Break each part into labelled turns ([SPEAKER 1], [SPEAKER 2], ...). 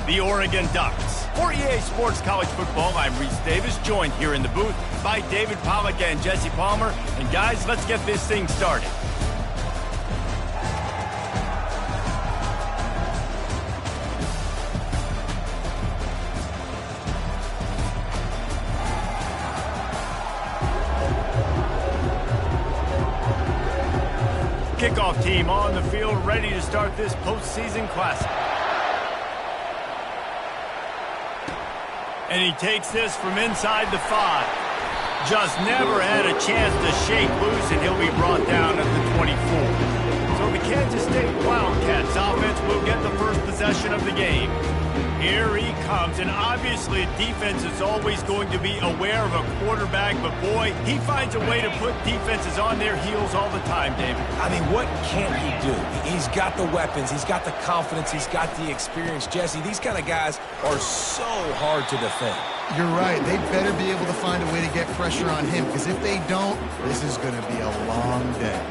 [SPEAKER 1] the Oregon Ducks. For EA Sports College Football, I'm Reese Davis, joined here in the booth by David Pollack and Jesse Palmer. And guys, let's get this thing started. Kickoff team on the field, ready to start this postseason classic. And he takes this from inside the 5. Just never had a chance to shake loose, and he'll be brought down at the 24. So the Kansas State Wildcats offense will get the first possession of the game. Here he comes, and obviously defense is always going to be aware of a quarterback, but boy, he finds a way to put defenses on their heels all the time, David.
[SPEAKER 2] I mean, what can't he do? He's got the weapons, he's got the confidence, he's got the experience. Jesse, these kind of guys are so hard to defend.
[SPEAKER 3] You're right. They better be able to find a way to get pressure on him, because if they don't, this is going to be a long day.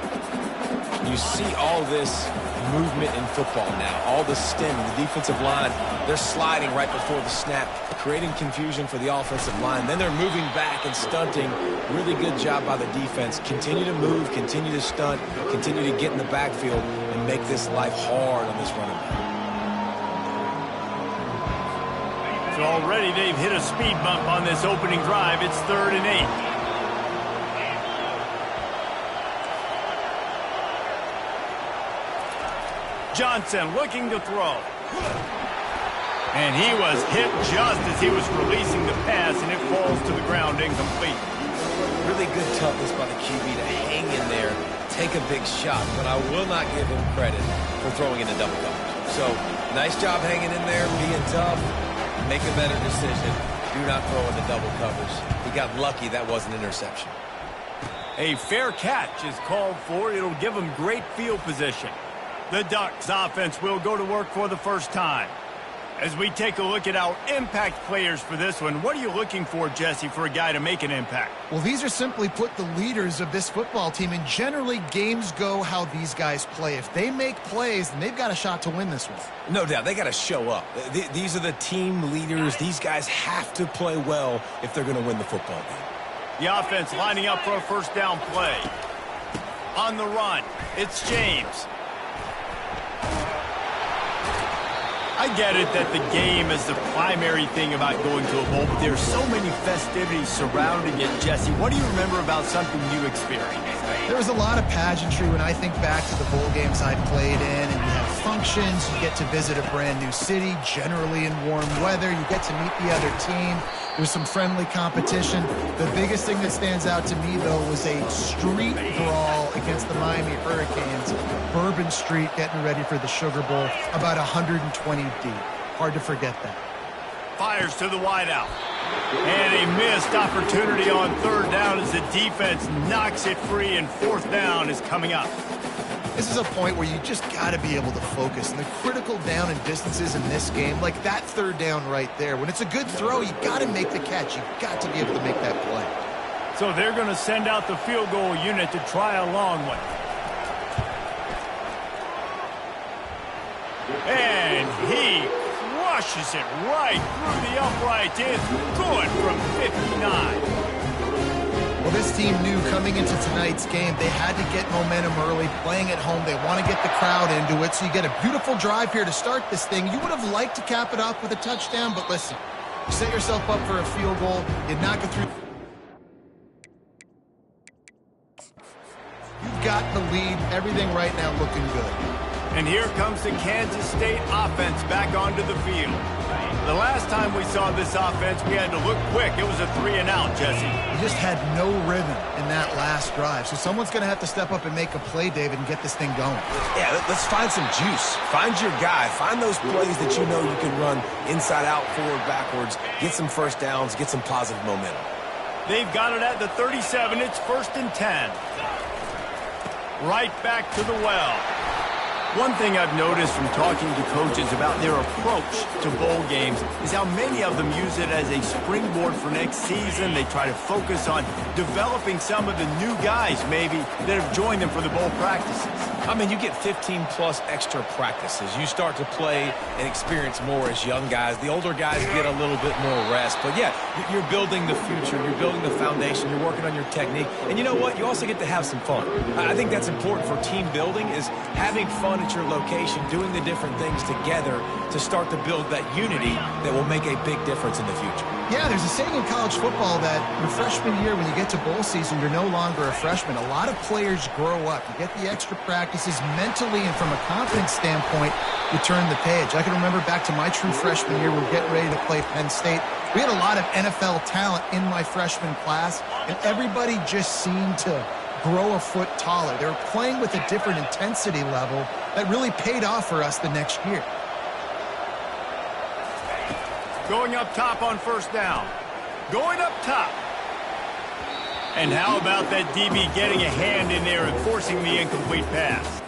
[SPEAKER 2] You see all this movement in football now, all the stemming, the defensive line, they're sliding right before the snap, creating confusion for the offensive line. Then they're moving back and stunting. Really good job by the defense. Continue to move, continue to stunt, continue to get in the backfield and make this life hard on this running back.
[SPEAKER 1] So already they've hit a speed bump on this opening drive. It's 3rd and 8. Johnson looking to throw. And he was hit just as he was releasing the pass, and it falls to the ground incomplete.
[SPEAKER 2] Really good toughness by the QB to hang in there, take a big shot, but I will not give him credit for throwing in the double coverage. So, nice job hanging in there, being tough, make a better decision. Do not throw in the double coverage. He got lucky that was an interception.
[SPEAKER 1] A fair catch is called for. It'll give him great field position. The Ducks offense will go to work for the first time. As we take a look at our impact players for this one, what are you looking for, Jesse, for a guy to make an impact?
[SPEAKER 3] Well, these are simply put the leaders of this football team, and generally games go how these guys play. If they make plays, then they've got a shot to win this one.
[SPEAKER 2] No doubt, they got to show up. These are the team leaders. These guys have to play well if they're going to win the football game.
[SPEAKER 1] The offense lining up for a first down play. On the run, it's James. I get it that the game is the primary thing about going to a bowl, but there's so many festivities surrounding it. Jesse, what do you remember about something you experienced?
[SPEAKER 3] There was a lot of pageantry when I think back to the bowl games I played in, and you have functions, you get to visit a brand new city, generally in warm weather, you get to meet the other team, there's some friendly competition. The biggest thing that stands out to me, though, was a street brawl against the Miami Hurricanes. Bourbon Street getting ready for the Sugar Bowl, about 120 deep. Hard to forget that.
[SPEAKER 1] Fires to the wideout. And a missed opportunity on 3rd down as the defense knocks it free, and 4th down is coming up.
[SPEAKER 3] This is a point where you just got to be able to focus. And the critical down and distances in this game, like that 3rd down right there, when it's a good throw, you got to make the catch. You got to be able to make that play.
[SPEAKER 1] So they're going to send out the field goal unit to try a long one. And he crushes it right through the uprights. It's good from 59.
[SPEAKER 3] Well, this team knew coming into tonight's game they had to get momentum early, playing at home. They want to get the crowd into it, so you get a beautiful drive here to start this thing. You would have liked to cap it off with a touchdown, but listen, you set yourself up for a field goal, you knock it through. You've got the lead, everything right now looking good.
[SPEAKER 1] And here comes the Kansas State offense back onto the field. The last time we saw this offense, we had to look quick. It was a 3-and-out, Jesse.
[SPEAKER 3] You just had no rhythm in that last drive. So someone's going to have to step up and make a play, David, and get this thing going.
[SPEAKER 2] Yeah, let's find some juice. Find your guy. Find those plays that you know you can run inside out, forward, backwards. Get some first downs. Get some positive momentum.
[SPEAKER 1] They've got it at the 37. It's 1st and 10. Right back to the well. One thing I've noticed from talking to coaches about their approach to bowl games is how many of them use it as a springboard for next season. They try to focus on developing some of the new guys maybe that have joined them for the bowl practices.
[SPEAKER 2] I mean, you get 15-plus extra practices. You start to play and experience more as young guys. The older guys get a little bit more rest. But, yeah, you're building the future. You're building the foundation. You're working on your technique. And you know what? You also get to have some fun. I think that's important for team building is having fun at your location, doing the different things together to start to build that unity that will make a big difference in the future.
[SPEAKER 3] Yeah, there's a saying in college football that your freshman year, when you get to bowl season, you're no longer a freshman. A lot of players grow up. You get the extra practices mentally, and from a confidence standpoint, you turn the page. I can remember back to my true freshman year, we were getting ready to play Penn State. We had a lot of NFL talent in my freshman class, and everybody just seemed to grow a foot taller. They were playing with a different intensity level that really paid off for us the next year.
[SPEAKER 1] Going up top on first down. Going up top. And how about that DB getting a hand in there and forcing the incomplete pass?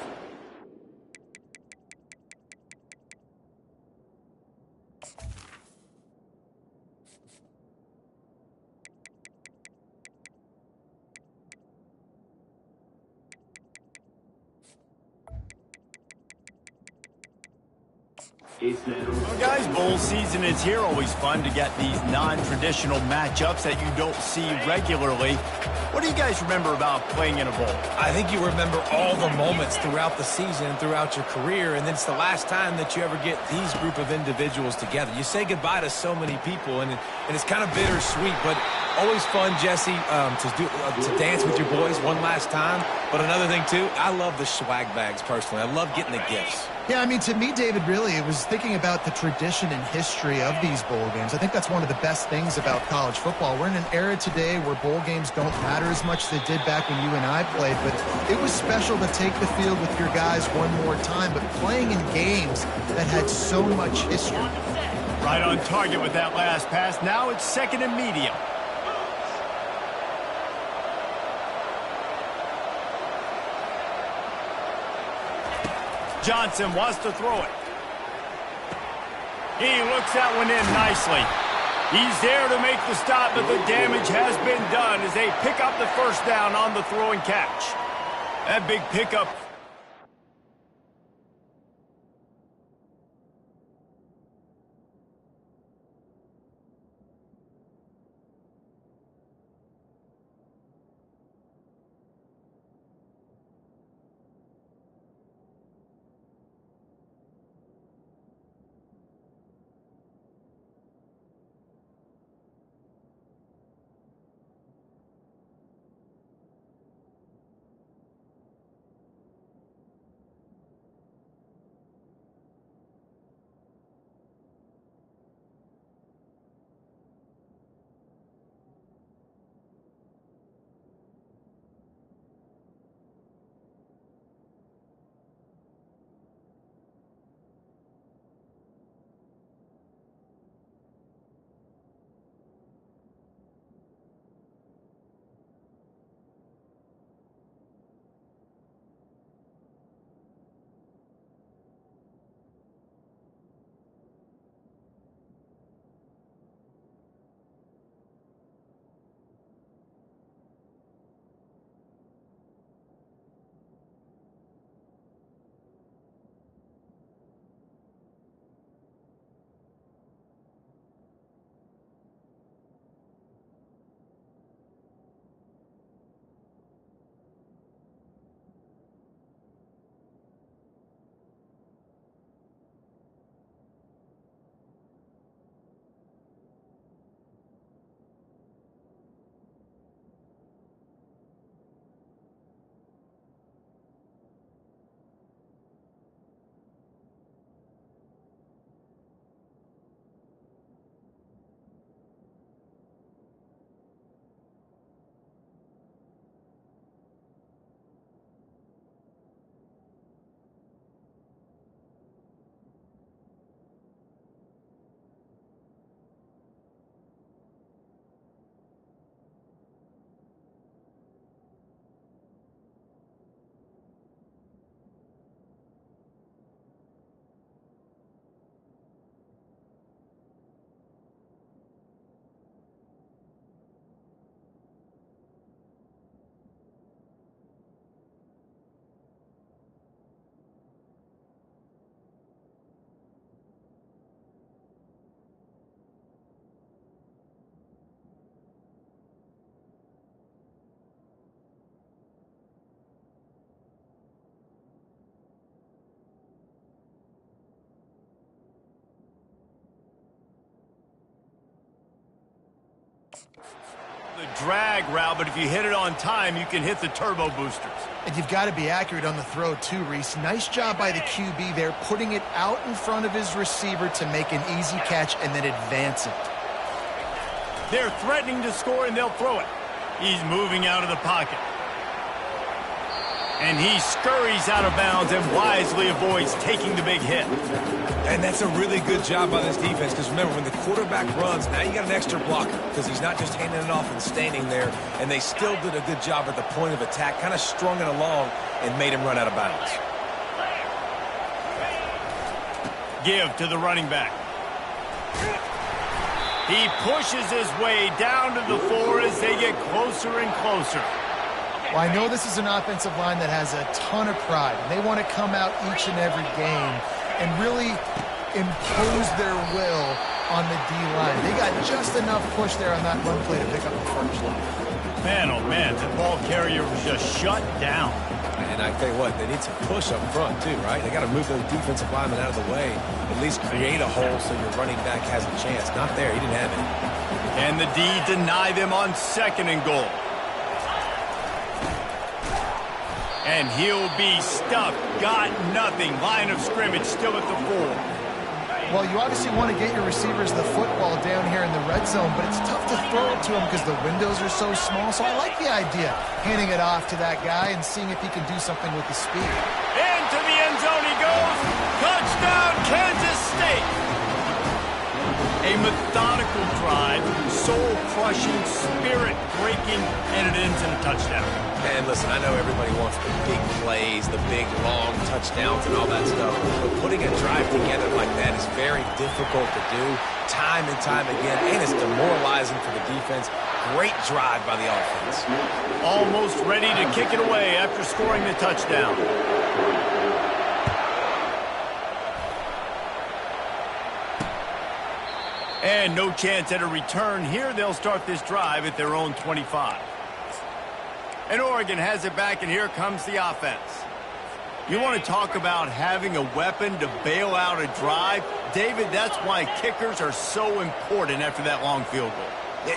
[SPEAKER 1] Well, guys, bowl season is here. Always fun to get these non-traditional matchups that you don't see regularly. What do you guys remember about playing in a bowl?
[SPEAKER 2] I think you remember all the moments throughout the season and throughout your career, and it's the last time that you ever get these group of individuals together. You say goodbye to so many people, and it's kind of bittersweet, but always fun, Jesse, to dance with your boys one last time. But another thing, too, I love the swag bags personally. I love getting the gifts.
[SPEAKER 3] Yeah, I mean, to me, David, really, it was thinking about the tradition and history of these bowl games. I think that's one of the best things about college football. We're in an era today where bowl games don't matter as much as they did back when you and I played, but it was special to take the field with your guys one more time, but playing in games that had so much history.
[SPEAKER 1] Right on target with that last pass. Now it's second and medium. Johnson wants to throw it. He looks that one in nicely. He's there to make the stop, but the damage has been done as they pick up the first down on the throw and catch. That big pickup. drag route, but if you hit it on time, you can hit the turbo boosters.
[SPEAKER 3] And you've got to be accurate on the throw too, Reese. Nice job by the QB there, putting it out in front of his receiver to make an easy catch and then advance it.
[SPEAKER 1] They're threatening to score, and they'll throw it. He's moving out of the pocket. And he scurries out of bounds and wisely avoids taking the big hit.
[SPEAKER 2] And that's a really good job by this defense, because remember, when the quarterback runs, now you got an extra blocker, because he's not just handing it off and standing there, and they still did a good job at the point of attack, kind of strung it along and made him run out of bounds.
[SPEAKER 1] Give to the running back. He pushes his way down to the 4 as they get closer and closer.
[SPEAKER 3] Well, I know this is an offensive line that has a ton of pride. They want to come out each and every game and really impose their will on the D-line. They got just enough push there on that run play to pick up the first.
[SPEAKER 1] Man, oh man, the ball carrier was just shut down.
[SPEAKER 2] And I tell you what, they need some push up front too, right? They got to move those defensive linemen out of the way, at least create a hole so your running back has a chance. Not there, he didn't have it.
[SPEAKER 1] And the D deny them on 2nd and goal. And he'll be stuffed. Got nothing. Line of scrimmage still at the 4.
[SPEAKER 3] Well, you obviously want to get your receivers the football down here in the red zone, but it's tough to throw it to them because the windows are so small. So I like the idea, handing it off to that guy and seeing if he can do something with the speed.
[SPEAKER 1] Into the end zone he goes. Touchdown, Kansas State. A methodical drive, soul-crushing, spirit-breaking, and it ends in a touchdown.
[SPEAKER 2] And listen, I know everybody wants the big plays, the big, long touchdowns and all that stuff, but putting a drive together like that is very difficult to do time and time again, and it's demoralizing for the defense. Great drive by the offense.
[SPEAKER 1] Almost ready to kick it away after scoring the touchdown. And no chance at a return here. They'll start this drive at their own 25. And Oregon has it back, and here comes the offense. You want to talk about having a weapon to bail out a drive? David, that's why kickers are so important after that long field goal.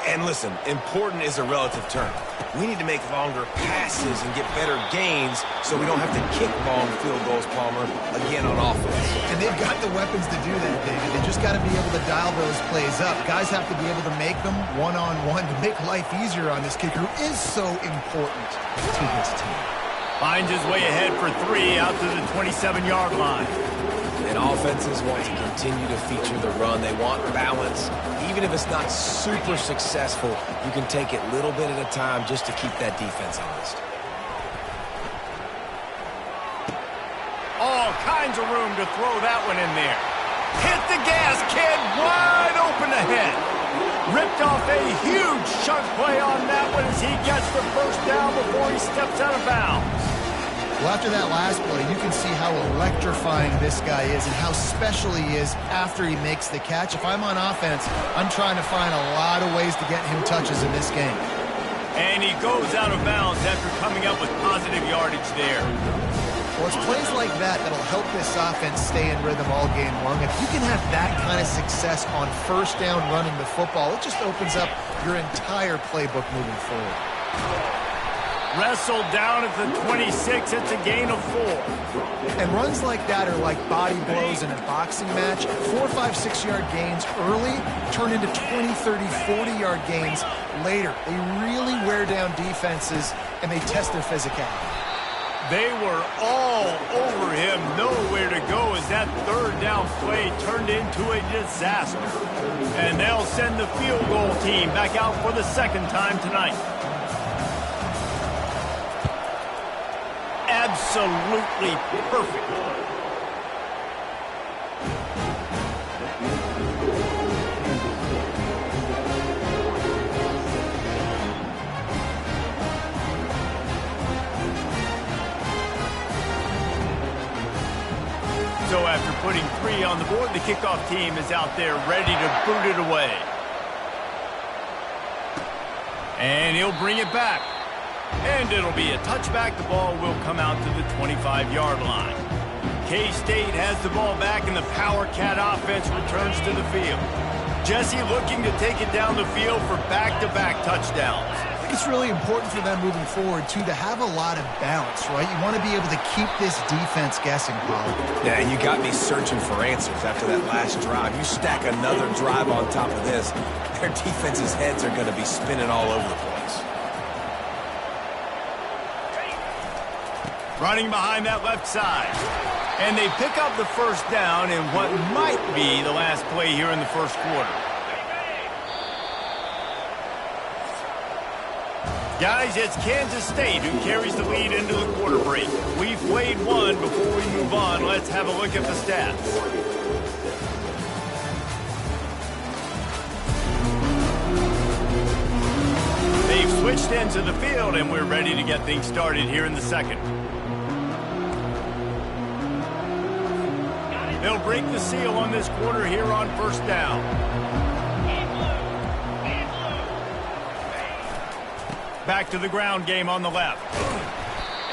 [SPEAKER 2] And listen, important is a relative term. We need to make longer passes and get better gains so we don't have to kick long field goals, Palmer, again on offense.
[SPEAKER 3] And they've got the weapons to do that, David. They just got to be able to dial those plays up. Guys have to be able to make them one-on-one to make life easier on this kicker, who is so important to his team.
[SPEAKER 1] Finds his way ahead for 3 out to the 27-yard line.
[SPEAKER 2] And offenses want to continue to feature the run. They want balance. Even if it's not super successful, you can take it little bit at a time just to keep that defense honest.
[SPEAKER 1] All kinds of room to throw that one in there. Hit the gas, kid. Wide open ahead. Ripped off a huge chunk play on that one as he gets the first down before he steps out of bounds.
[SPEAKER 3] Well, after that last play, you can see how electrifying this guy is and how special he is after he makes the catch. If I'm on offense, I'm trying to find a lot of ways to get him touches in this game.
[SPEAKER 1] And he goes out of bounds after coming up with positive yardage there.
[SPEAKER 3] Well, it's plays like that that'll help this offense stay in rhythm all game long. If you can have that kind of success on first down running the football, it just opens up your entire playbook moving forward.
[SPEAKER 1] Wrestled down at the 26. It's a gain of 4.
[SPEAKER 3] And runs like that are like body blows in a boxing match. 4, 5, 6-yard gains early turn into 20, 30, 40-yard gains later. They really wear down defenses, and they test their physicality.
[SPEAKER 1] They were all over him, nowhere to go as that third down play turned into a disaster. And they'll send the field goal team back out for the second time tonight. Absolutely perfect. So after putting 3 on the board, the kickoff team is out there ready to boot it away. And he'll bring it back. And it'll be a touchback. The ball will come out to the 25-yard line. K-State has the ball back, and the Power Cat offense returns to the field. Jesse looking to take it down the field for back-to-back touchdowns.
[SPEAKER 3] think it's really important for them moving forward, too, to have a lot of balance, right? You want to be able to keep this defense guessing, Paul.
[SPEAKER 2] Yeah, and you got me searching for answers after that last drive. You stack another drive on top of this, their defense's heads are going to be spinning all over the place.
[SPEAKER 1] Running behind that left side. And they pick up the first down in what might be the last play here in the first quarter. Guys, it's Kansas State who carries the lead into the quarter break. We've played one. Before we move on, let's have a look at the stats. They've switched into the field, and we're ready to get things started here in the second. They'll break the seal on this quarter here on first down. Back to the ground game on the left.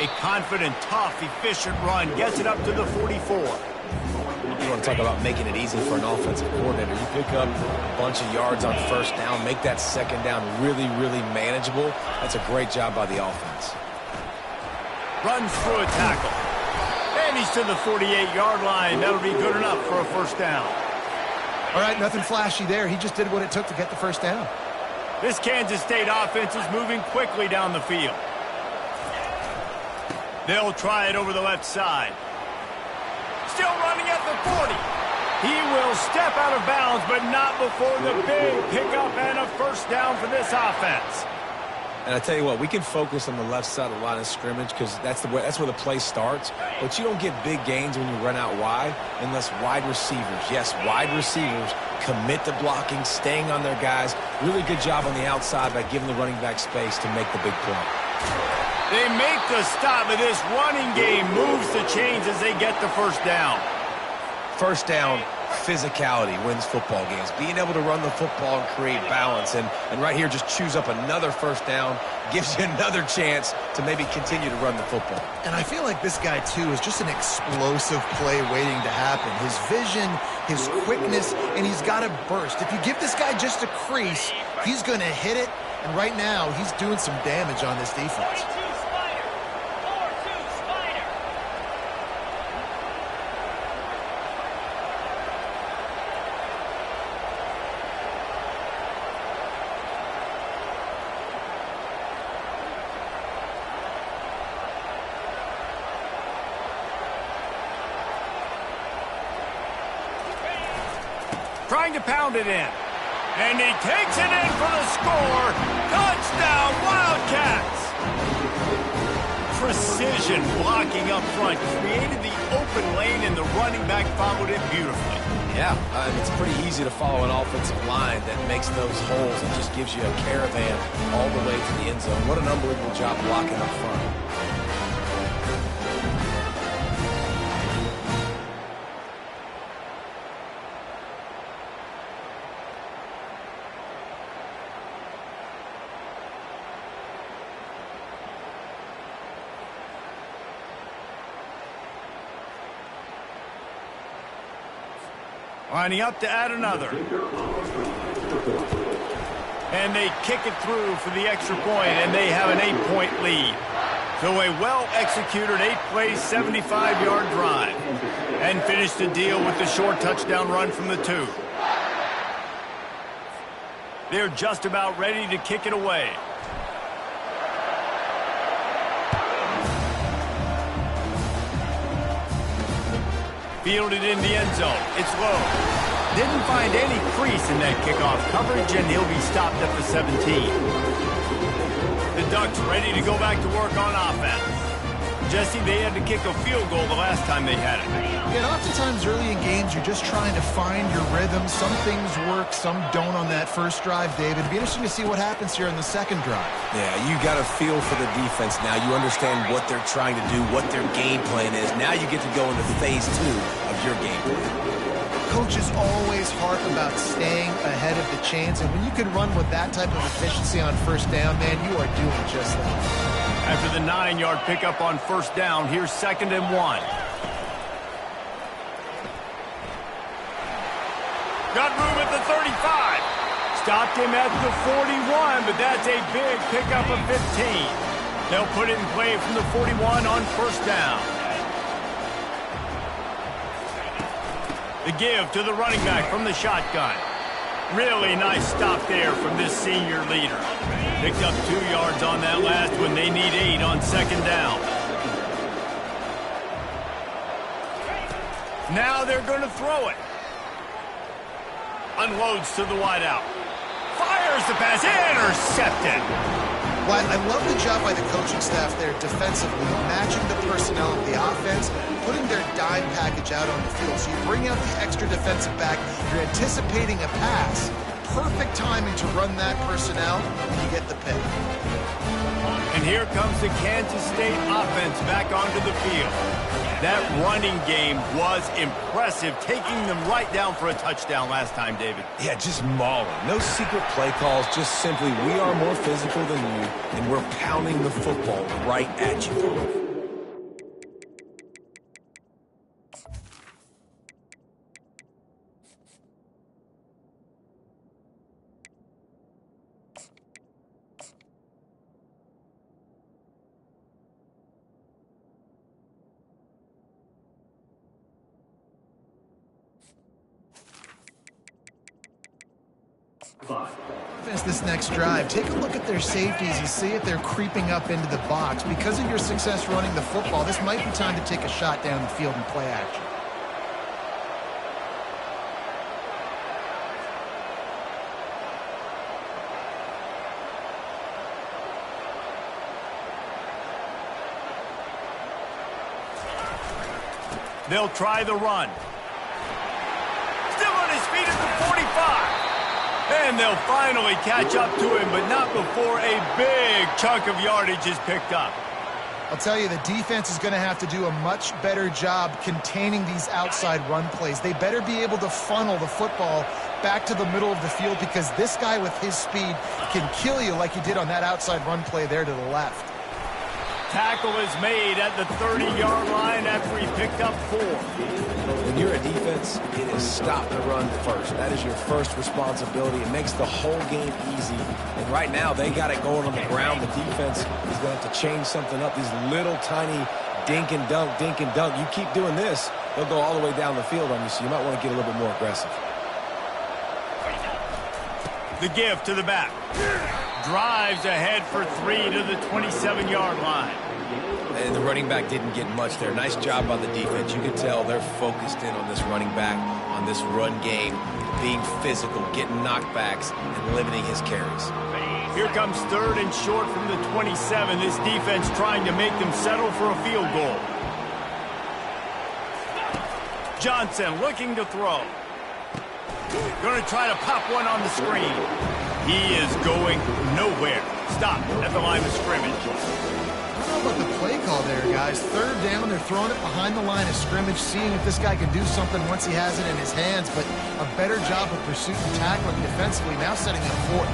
[SPEAKER 1] A confident, tough, efficient run gets it up to the 44.
[SPEAKER 2] You want to talk about making it easy for an offensive coordinator. You pick up a bunch of yards on first down, make that second down really, really manageable. That's a great job by the offense.
[SPEAKER 1] Runs through a tackle. And he's to the 48-yard line. That'll be good enough for a first down.
[SPEAKER 3] All right, nothing flashy there. He just did what it took to get the first down.
[SPEAKER 1] This Kansas State offense is moving quickly down the field. They'll try it over the left side. Still running at the 40. He will step out of bounds, but not before the big pickup and a first down for this offense.
[SPEAKER 2] And I tell you what, we can focus on the left side of the line of scrimmage because that's where the play starts. But you don't get big gains when you run out wide unless wide receivers, yes, wide receivers, commit to blocking, staying on their guys. Really good job on the outside by giving the running back space to make the big play.
[SPEAKER 1] They make the stop, but this running game moves the chains as they get the first down.
[SPEAKER 2] First down, physicality wins football games. Being able to run the football and create balance. And right here, just choose up another first down, gives you another chance to maybe continue to run the football.
[SPEAKER 3] And I feel like this guy, too, is just an explosive play waiting to happen. His vision, his quickness, and he's got a burst. If you give this guy just a crease, he's going to hit it. And right now, he's doing some damage on this defense.
[SPEAKER 1] Trying to pound it in. And he takes it in for the score. Touchdown, Wildcats! Precision blocking up front. Created the open lane, and the running back followed it beautifully.
[SPEAKER 2] Yeah, it's pretty easy to follow an offensive line that makes those holes and just gives you a caravan all the way to the end zone. What an unbelievable job blocking up front.
[SPEAKER 1] Lining up to add another. And they kick it through for the extra point, and they have an 8-point lead. So a well-executed 8-play, 75-yard drive. And finish the deal with the short touchdown run from the 2. They're just about ready to kick it away. Fielded in the end zone. It's low. Didn't find any crease in that kickoff coverage, and he'll be stopped at the 17. The Ducks ready to go back to work on offense. Jesse, they had to kick a field goal the last time they had it.
[SPEAKER 3] Yeah, and oftentimes early in games, you're just trying to find your rhythm. Some things work, some don't on that first drive, David. It'd be interesting to see what happens here in the second drive.
[SPEAKER 2] Yeah, you got a feel for the defense now. You understand what they're trying to do, what their game plan is. Now you get to go into phase 2 of your game plan.
[SPEAKER 3] Coaches always harp about staying ahead of the chains, and when you can run with that type of efficiency on first down, man, you are doing just that.
[SPEAKER 1] After the 9-yard pickup on first down, here's 2nd and 1. Got room at the 35. stopped him at the 41, but that's a big pickup of 15. They'll put it in play from the 41 on first down. The give to the running back from the shotgun. Really nice stop there from this senior leader. Picked up 2 yards on that last one. They need 8 on second down. Now they're going to throw it. Unloads to the wideout. Fires the pass. Intercepted.
[SPEAKER 3] Well, I love the job by the coaching staff there defensively, matching the personnel of the offense, putting their dime package out on the field. So you bring out the extra defensive back, you're anticipating a pass. Perfect timing to run that personnel, and you get the pick.
[SPEAKER 1] And here comes the Kansas State offense back onto the field. That running game was impressive, taking them right down for a touchdown last time, David.
[SPEAKER 2] Yeah, just mauling. No secret play calls, just simply we are more physical than you, and we're pounding the football right at you.
[SPEAKER 3] This next drive, take a look at their safeties and see if they're creeping up into the box. Because of your success running the football, this might be time to take a shot down the field and play action.
[SPEAKER 1] They'll try the run. Still on his feet at the 45. And they'll finally catch up to him, but not before a big chunk of yardage is picked up.
[SPEAKER 3] I'll tell you, the defense is going to have to do a much better job containing these outside run plays. They better be able to funnel the football back to the middle of the field, because this guy with his speed can kill you like he did on that outside run play there to the left.
[SPEAKER 1] Tackle is made at the 30-yard line after he picked up 4.
[SPEAKER 2] When you're a defense, it is stop the run first. That is your first responsibility. It makes the whole game easy. And right now, they got it going on the ground. The defense is going to have to change something up. These little tiny dink and dunk, dink and dunk. You keep doing this, they'll go all the way down the field on you, so you might want to get a little bit more aggressive.
[SPEAKER 1] The give to the back. Drives ahead for 3 to the 27-yard line.
[SPEAKER 2] And the running back didn't get much there. Nice job by the defense. You can tell they're focused in on this running back, on this run game, being physical, getting knockbacks, and limiting his carries.
[SPEAKER 1] Here comes 3rd and short from the 27. This defense trying to make them settle for a field goal. Johnson looking to throw. Going to try to pop one on the screen. He is going nowhere. Stop at the line of scrimmage.
[SPEAKER 3] I don't know about the play call there, guys. 3rd down, they're throwing it behind the line of scrimmage, seeing if this guy can do something once he has it in his hands, but a better job of pursuit and tackling defensively, now setting up 4th.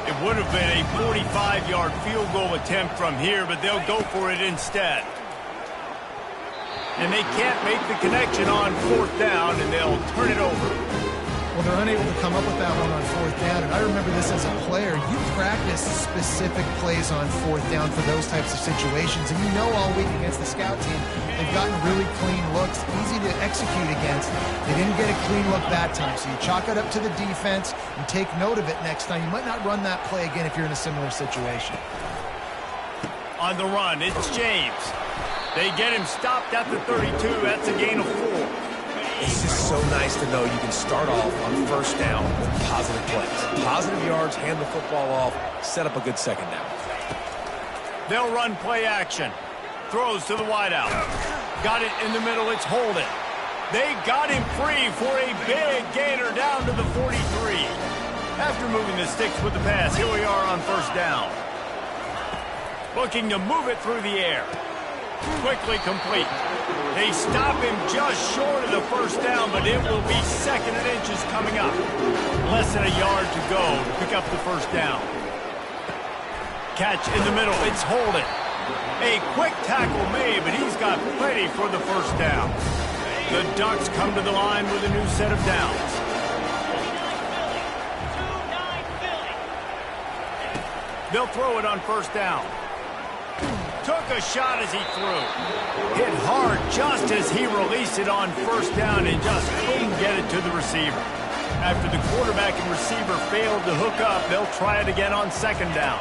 [SPEAKER 1] It would have been a 45-yard field goal attempt from here, but they'll go for it instead. And they can't make the connection on 4th down, and they'll turn it over.
[SPEAKER 3] Well, they're unable to come up with that one on 4th down, and I remember this as a player. You practice specific plays on 4th down for those types of situations, and you know all week against the scout team, they've gotten really clean looks, easy to execute against. They didn't get a clean look that time, so you chalk it up to the defense and take note of it next time. You might not run that play again if you're in a similar situation.
[SPEAKER 1] On the run, it's James. They get him stopped at the 32. That's a gain of 4.
[SPEAKER 2] It's just so nice to know you can start off on 1st down with positive plays. Positive yards, hand the football off, set up a good 2nd down.
[SPEAKER 1] They'll run play action. Throws to the wideout. Got it in the middle. It's Holden. They got him free for a big gainer down to the 43. After moving the sticks with the pass, here we are on 1st down. Looking to move it through the air. Quickly complete. They stop him just short of the 1st down, but it will be 2nd and inches coming up. Less than a yard to go to pick up the 1st down. Catch in the middle. It's Holden. A quick tackle made, but he's got plenty for the 1st down. The Ducks come to the line with a new set of downs. They'll throw it on first down. Took a shot as he threw. Hit hard just as he released it on first down and just couldn't get it to the receiver. After the quarterback and receiver failed to hook up, they'll try it again on second down.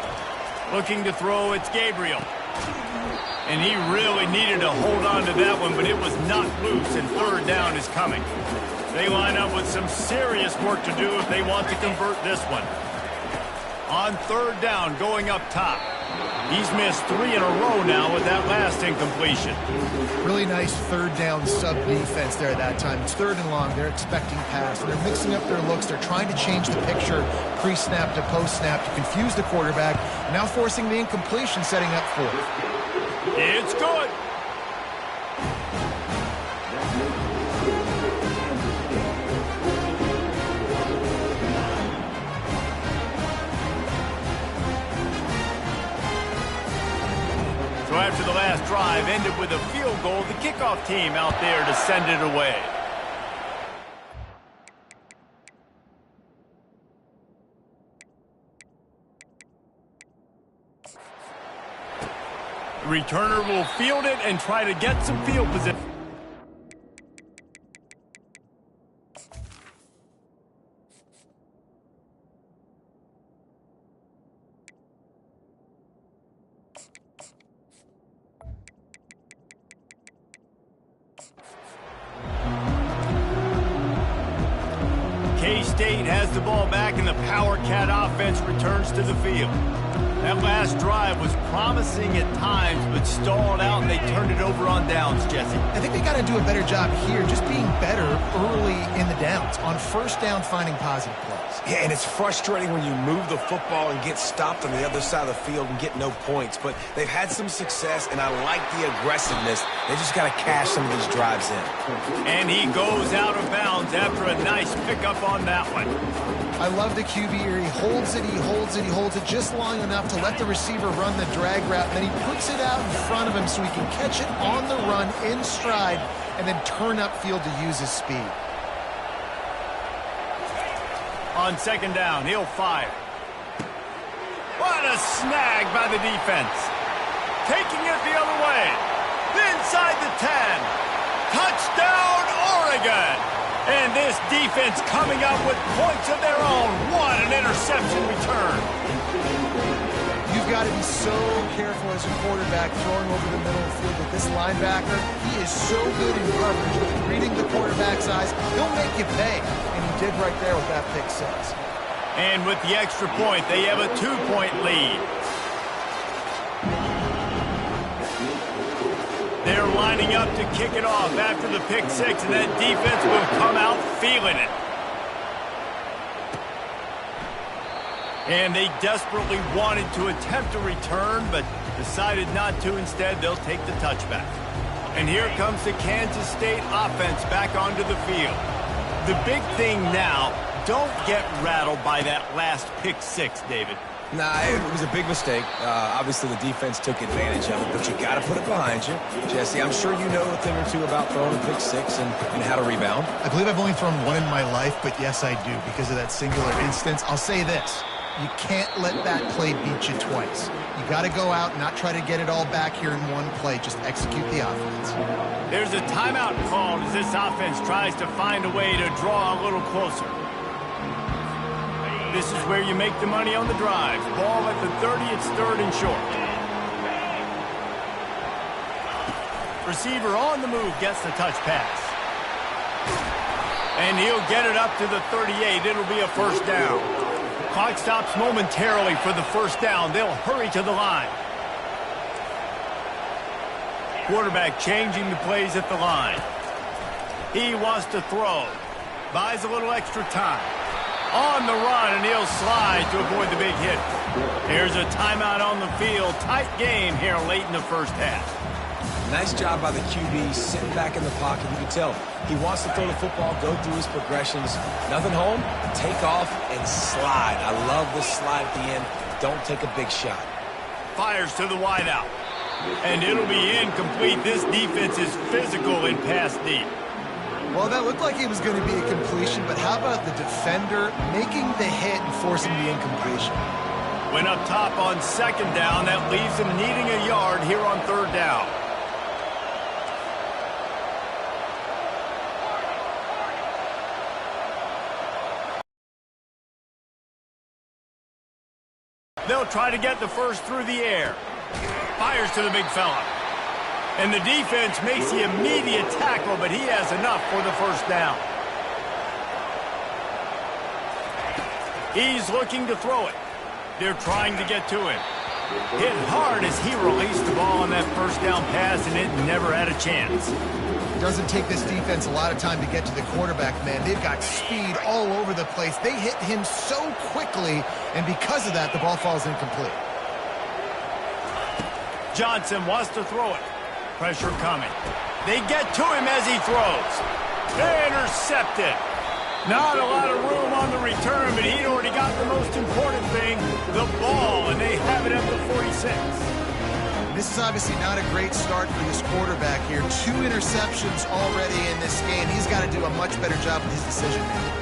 [SPEAKER 1] Looking to throw, it's Gabriel. And he really needed to hold on to that one, but it was knocked loose, and third down is coming. They line up with some serious work to do if they want to convert this one. On third down, going up top. He's missed 3 in a row now with that last incompletion.
[SPEAKER 3] Really nice third down sub-defense there that time. It's third and long. They're expecting pass. They're mixing up their looks. They're trying to change the picture pre-snap to post-snap to confuse the quarterback. Now forcing the incompletion, setting up for it.
[SPEAKER 1] It's good. So after the last drive ended with a field goal, the kickoff team out there to send it away. The returner will field it and try to get some field position. K-State has the ball back, and the Power Cat offense returns to the field. That last drive was promising at times, but stalled out, and they turned it over on downs, Jesse.
[SPEAKER 3] I think they got to do a better job here, just being better early in the downs. On first down, finding positive plays.
[SPEAKER 2] Yeah, and it's frustrating when you move the football and get stopped on the other side of the field and get no points. But they've had some success, and I like the aggressiveness. They just got to cash some of these drives in.
[SPEAKER 1] And he goes out of bounds after a nice pickup on that one.
[SPEAKER 3] I love the QB here. He holds it, he holds it, he holds it just long enough to let the receiver run the drag route. And then he puts it out in front of him so he can catch it on the run in stride and then turn upfield to use his speed.
[SPEAKER 1] On second down, he'll fire. What a snag by the defense. Taking it the other way. Inside the 10. Touchdown, Oregon. And this defense coming up with points of their own. What an interception return.
[SPEAKER 3] You've got to be so careful as a quarterback throwing over the middle of the field with this linebacker. He is so good in coverage, reading the quarterback's eyes. He'll make you pay, and he did right there with that pick six.
[SPEAKER 1] And with the extra point, they have a 2-point lead. They're lining up to kick it off after the pick six, and that defense will come out feeling it. And they desperately wanted to attempt a return, but decided not to. Instead, they'll take the touchback. And here comes the Kansas State offense back onto the field. The big thing now, don't get rattled by that last pick six, David.
[SPEAKER 2] Nah, it was a big mistake. Obviously, the defense took advantage of it, but you got to put it behind you. Jesse, I'm sure you know a thing or two about throwing a pick six and how to rebound.
[SPEAKER 3] I believe I've only thrown one in my life, but yes, I do because of that singular instance. I'll say this. You can't let that play beat you twice. You got to go out and not try to get it all back here in one play. Just execute the offense.
[SPEAKER 1] There's a timeout called as this offense tries to find a way to draw a little closer. This is where you make the money on the drive. Ball at the 30, it's third and short. Receiver on the move gets the touch pass. And he'll get it up to the 38. It'll be a first down. Clock stops momentarily for the first down. They'll hurry to the line. Quarterback changing the plays at the line. He wants to throw. Buys a little extra time. On the run, and he'll slide to avoid the big hit. Here's a timeout on the field. Tight game here late in the first half.
[SPEAKER 2] Nice job by the QB, sitting back in the pocket. You can tell he wants to throw the football, go through his progressions. Nothing home, take off, and slide. I love the slide at the end. Don't take a big shot.
[SPEAKER 1] Fires to the wideout. And it'll be incomplete. This defense is physical in pass deep.
[SPEAKER 3] Well, that looked like it was going to be a completion, but how about the defender making the hit and forcing the incompletion?
[SPEAKER 1] Went up top on second down. That leaves them needing a yard here on third down. They'll try to get the first through the air. Fires to the big fella. And the defense makes the immediate tackle, but he has enough for the first down. He's looking to throw it. They're trying to get to him. Hit hard as he released the ball on that first down pass, and it never had a chance.
[SPEAKER 3] It doesn't take this defense a lot of time to get to the quarterback, man. They've got speed all over the place. They hit him so quickly, and because of that, the ball falls incomplete.
[SPEAKER 1] Johnson wants to throw it. Pressure coming. They get to him as he throws. Intercepted. Not a lot of room on the return, but he'd already got the most important thing, the ball, and they have it at the 46.
[SPEAKER 3] This is obviously not a great start for this quarterback here. 2 interceptions already in this game. He's got to do a much better job with his decision-making.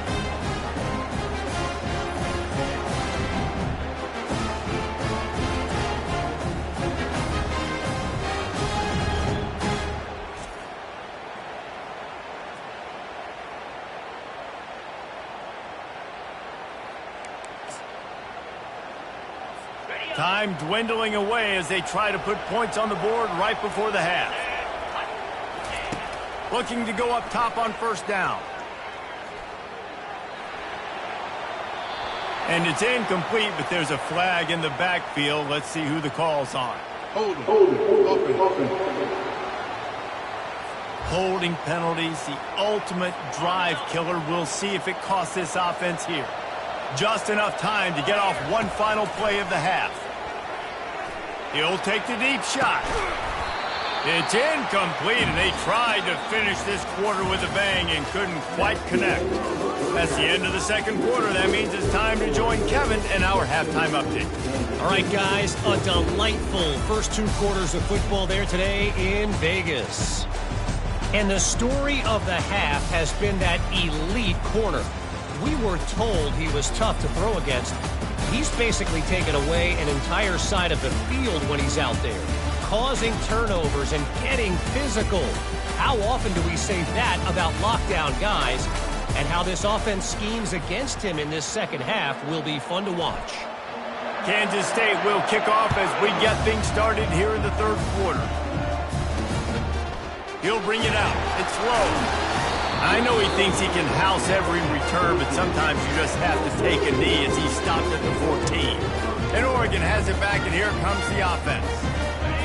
[SPEAKER 1] Time dwindling away as they try to put points on the board right before the half. Looking to go up top on first down. And it's incomplete, but there's a flag in the backfield. Let's see who the call's on. Holding penalties, the ultimate drive killer. We'll see if it costs this offense here. Just enough time to get off one final play of the half. He'll take the deep shot. It's incomplete, and they tried to finish this quarter with a bang and couldn't quite connect. That's the end of the second quarter. That means it's time to join Kevin in our halftime update.
[SPEAKER 4] All right, guys, a delightful first 2 quarters of football there today in Vegas. And the story of the half has been that elite corner. We were told he was tough to throw against. He's basically taken away an entire side of the field when he's out there, causing turnovers and getting physical. How often do we say that about lockdown guys? And how this offense schemes against him in this second half will be fun to watch.
[SPEAKER 1] Kansas State will kick off as we get things started here in the third quarter. He'll bring it out. It's low. I know he thinks he can house every return, but sometimes you just have to take a knee as he stopped at the 14. And Oregon has it back, and here comes the offense.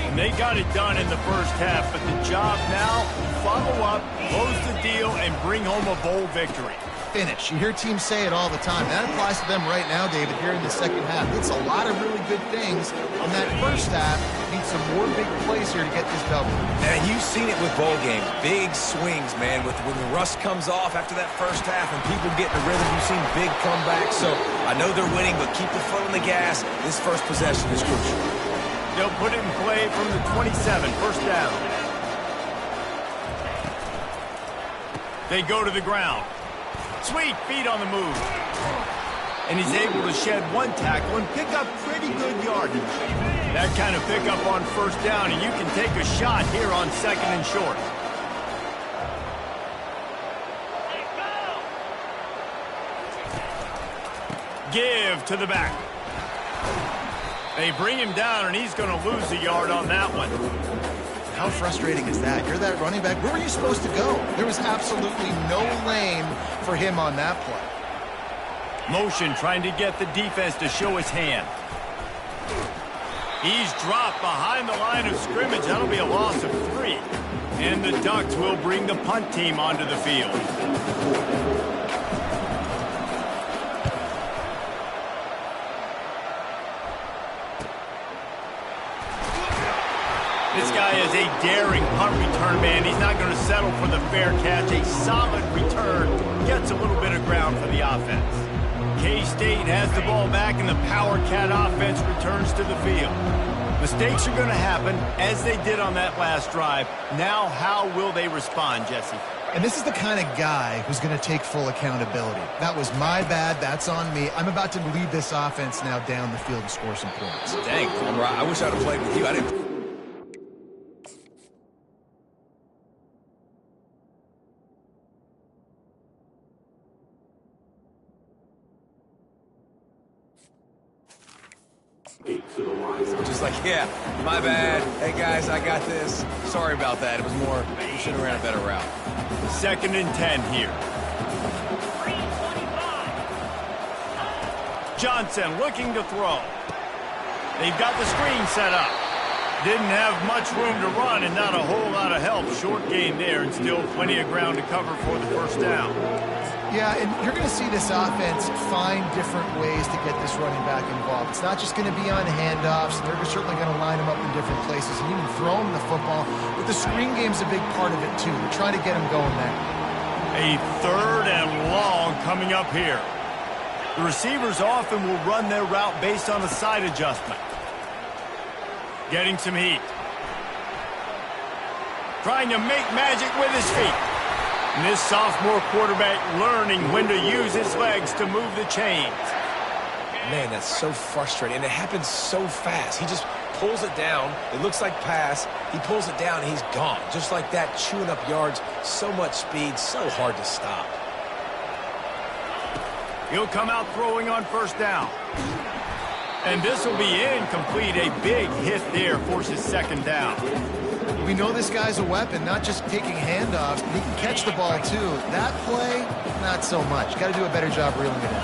[SPEAKER 1] And they got it done in the first half, but the job now, follow up, close the deal, and bring home a bowl victory.
[SPEAKER 3] Finish. You hear teams say it all the time. That applies to them right now, David, here in the second half. It's a lot of really good things in that first half. Need some more big plays here to get this double.
[SPEAKER 2] Man, you've seen it with bowl games. Big swings, man, when the rust comes off after that first half and people get in the rhythm. You've seen big comebacks. So I know they're winning, but keep the foot on the gas. This first possession is crucial.
[SPEAKER 1] They'll put it in play from the 27, first down. They go to the ground. Sweet feet on the move. And he's able to shed one tackle and pick up pretty good yardage. That kind of pickup on first down, and you can take a shot here on second and short. Give to the back. They bring him down, and he's going to lose a yard on that one.
[SPEAKER 3] How frustrating is that? You're that running back. Where were you supposed to go? There was absolutely no lane for him on that play.
[SPEAKER 1] Motion trying to get the defense to show his hand. He's dropped behind the line of scrimmage. That'll be a loss of 3. And the Ducks will bring the punt team onto the field. This guy is a daring punt return man. He's not going to settle for the fair catch. A solid return gets a little bit of ground for the offense. K-State has the ball back, and the Power Cat offense returns to the field. Mistakes are going to happen, as they did on that last drive. Now, how will they respond, Jesse?
[SPEAKER 3] And this is the kind of guy who's going to take full accountability. That was my bad. That's on me. I'm about to lead this offense now down the field and score some points.
[SPEAKER 2] Dang, Palmer, I wish I'd have played with you. I didn't... Just like, yeah, my bad. Hey, guys, I got this. Sorry about that. It was more, we should have ran a better route.
[SPEAKER 1] 2nd and 10 here. Johnson looking to throw. They've got the screen set up. Didn't have much room to run and not a whole lot of help. Short gain there and still plenty of ground to cover for the first down.
[SPEAKER 3] Yeah, and you're going to see this offense find different ways to get this running back involved. It's not just going to be on handoffs. They're certainly going to line him up in different places and even throw him the football. But the screen game's a big part of it, too. They're trying to get him going there.
[SPEAKER 1] A 3rd and long coming up here. The receivers often will run their route based on a side adjustment. Getting some heat. Trying to make magic with his feet. And this sophomore quarterback learning when to use his legs to move the chains.
[SPEAKER 2] Man, that's so frustrating. And it happens so fast. He just pulls it down. It looks like pass. He pulls it down, and he's gone. Just like that, chewing up yards. So much speed, so hard to stop.
[SPEAKER 1] He'll come out throwing on 1st down. And this will be incomplete. A big hit there forces 2nd down.
[SPEAKER 3] We know this guy's a weapon, not just taking handoffs, but he can catch the ball, too. That play, not so much. Got to do a better job reeling it in.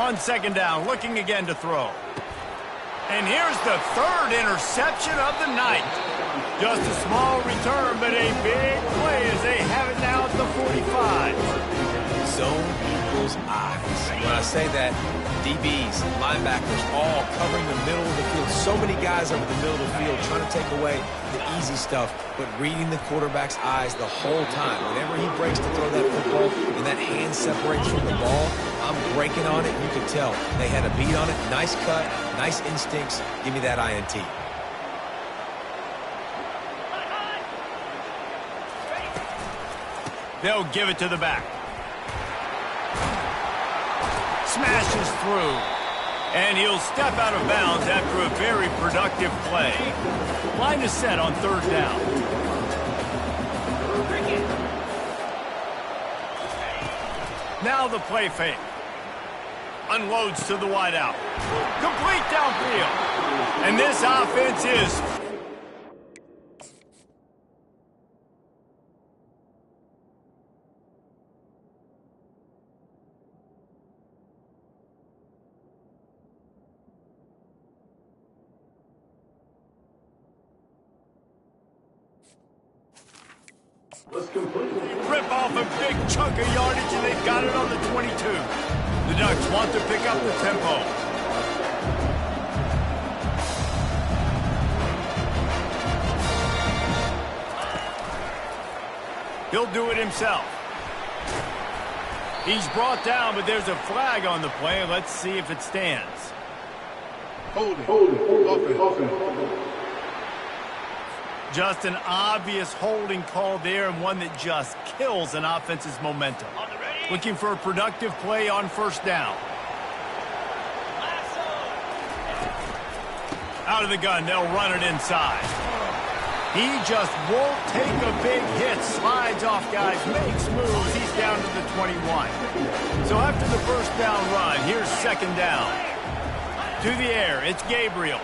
[SPEAKER 1] On 2nd down, looking again to throw. And here's the 3rd interception of the night. Just a small return, but a big play as they have it now at the 45.
[SPEAKER 2] Zone equals eyes. When I say that, DBs, linebackers, all covering the middle of the field. So many guys over the middle of the field trying to take away the easy stuff, but reading the quarterback's eyes the whole time. Whenever he breaks to throw that football and that hand separates from the ball, I'm breaking on it. You can tell they had a beat on it. Nice cut, nice instincts. Give me that INT.
[SPEAKER 1] They'll give it to the back. Smashes through. And he'll step out of bounds after a very productive play. Line is set on 3rd down. Now the play fake. Unloads to the wideout. Complete downfield. And this offense is... Rip off a big chunk of yardage, and they've got it on the 22. The Ducks want to pick up the tempo. He'll do it himself. He's brought down, but there's a flag on the play. Let's see if it stands.
[SPEAKER 5] Hold it.
[SPEAKER 1] Just an obvious holding call there, and one that just kills an offense's momentum. Looking for a productive play on 1st down. Out of the gun, they'll run it inside. He just won't take a big hit. Slides off guys, makes moves. He's down to the 21. So after the 1st down run, here's 2nd down. To the air, it's Gabriel.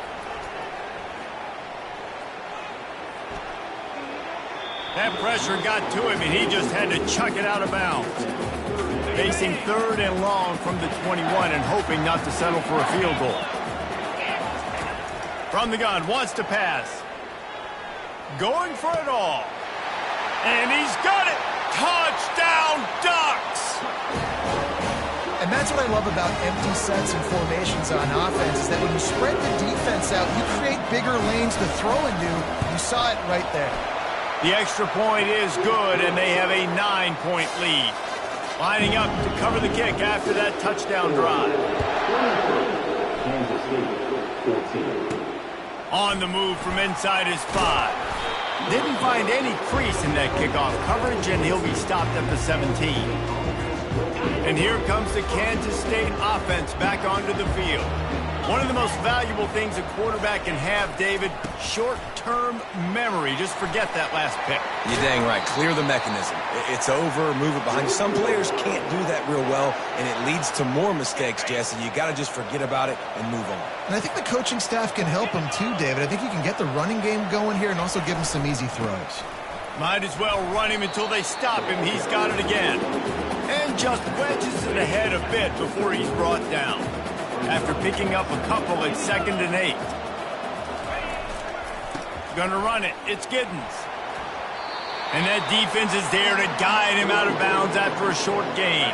[SPEAKER 1] That pressure got to him, and he just had to chuck it out of bounds. Facing 3rd and long from the 21 and hoping not to settle for a field goal. From the gun, wants to pass. Going for it all. And he's got it! Touchdown, Ducks!
[SPEAKER 3] And that's what I love about empty sets and formations on offense, is that when you spread the defense out, you create bigger lanes to throw into. You saw it right there.
[SPEAKER 1] The extra point is good, and they have a 9-point lead. Lining up to cover the kick after that touchdown drive. On the move from inside his 5. Didn't find any crease in that kickoff coverage, and he'll be stopped at the 17. And here comes the Kansas State offense back onto the field. One of the most valuable things a quarterback can have, David, short-term memory. Just forget that last pick.
[SPEAKER 2] You're dang right. Clear the mechanism. It's over, move it behind you. Some players can't do that real well, and it leads to more mistakes, Jesse. You got to just forget about it and move on.
[SPEAKER 3] And I think the coaching staff can help him too, David. I think you can get the running game going here and also give him some easy throws.
[SPEAKER 1] Might as well run him until they stop him. He's got it again. And just wedges it ahead a bit before he's brought down. After picking up a couple at 2nd and 8. Gonna run it. It's Giddens. And that defense is there to guide him out of bounds after a short gain.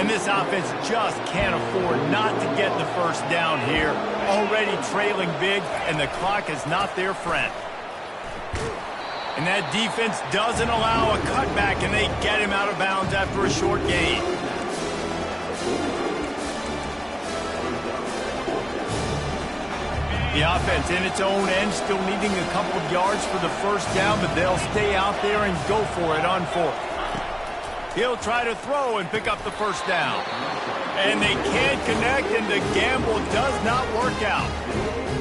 [SPEAKER 1] And this offense just can't afford not to get the first down here. Already trailing big, and the clock is not their friend. And that defense doesn't allow a cutback, and they get him out of bounds after a short gain. The offense in its own end, still needing a couple of yards for the first down, but they'll stay out there and go for it on 4th. He'll try to throw and pick up the first down. And they can't connect, and the gamble does not work out.